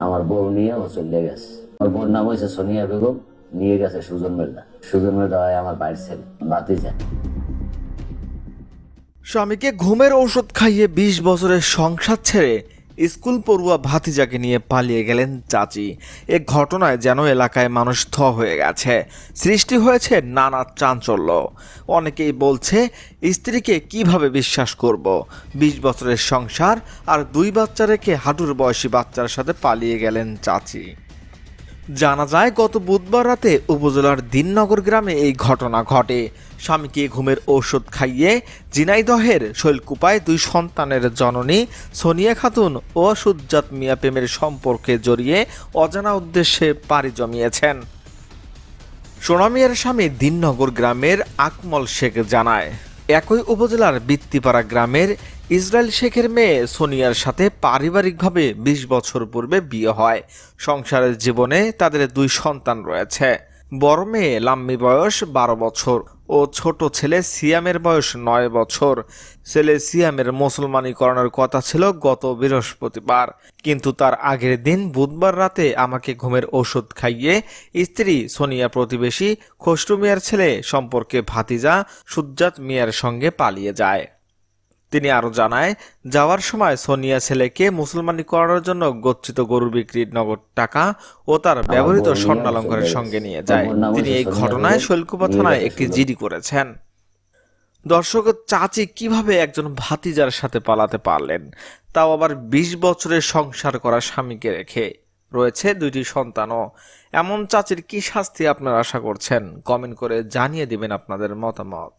আমার বউ নিয়ে ও চলে গেছে। আমার বোন নাম হয়েছে সোনিয়া বেগম, নিয়ে গেছে সুজন মির্জা। সুজন মির্জা হয় আমার বাড়ির ছেলে, ভাতিজা। স্বামীকে ঘুমের ঔষধ খাইয়ে ২০ বছরের সংসার ছেড়ে স্কুল পড়ুয়া ভাতিজাকে নিয়ে পালিয়ে গেলেন চাচি। এ ঘটনায় যেন এলাকায় মানুষ থ হয়ে গেছে। সৃষ্টি হয়েছে নানা চাঞ্চল্য। অনেকেই বলছে, স্ত্রীকে কিভাবে বিশ্বাস করব? ২০ বছরের সংসার আর ২ বাচ্চা রেখে হাঁটুর বয়সী বাচ্চার সাথে পালিয়ে গেলেন চাচি। জানা যায়, গত বুধবার রাতে উপজেলার দিননগর গ্রামে এই ঘটনা ঘটে। স্বামীকে ঘুমের ঔষধ খাইয়ে ঝিনাইদহের শৈলকুপায় ২ সন্তানের জননী সোনিয়া খাতুন ও সুজ্জাত মিয়া প্রেমের সম্পর্কে জড়িয়ে অজানা উদ্দেশ্যে পাড়ি জমিয়েছেন। সোনা মিয়ার স্বামী দিননগর গ্রামের আকমল শেখ জানায়, একই উপজেলার বৃত্তিপাড়া গ্রামের ইসরায়েল শেখের মেয়ে সোনিয়ার সাথে পারিবারিকভাবে ২০ বছর পূর্বে বিয়ে হয়। সংসারের জীবনে তাদের ২ সন্তান রয়েছে। বড় মেয়ে লাম্মি বয়স ১২ বছর ও ছোট ছেলে সিয়ামের বয়স ৯ বছর। ছেলে সিয়ামের মুসলমানীকরণের কথা ছিল গত বৃহস্পতিবার, কিন্তু তার আগের দিন বুধবার রাতে আমাকে ঘুমের ওষুধ খাইয়ে স্ত্রী সোনিয়া প্রতিবেশী খসরু মিয়ার ছেলে সম্পর্কে ভাতিজা সুজ্জাত মিয়ার সঙ্গে পালিয়ে যায়। তিনি আরো জানায়, যাওয়ার সময় সোনিয়া ছেলেকে মুসলমানি করার জন্য গচ্ছিত গরু বিক্রির নগদ টাকা ও তার ব্যবহৃত স্বর্ণালঙ্কারের সঙ্গে নিয়ে যায়। তিনি এই ঘটনায় শৈলকুপা থানায় একটি জিডি করেছেন। দর্শক, চাচি কিভাবে একজন ভাতিজার সাথে পালাতে পারলেন, তাও আবার ২০ বছরের সংসার করা স্বামীকে রেখে? রয়েছে ২টি সন্তানও। এমন চাচির কি শাস্তি আপনারা আশা করছেন? কমেন্ট করে জানিয়ে দিবেন আপনাদের মতামত।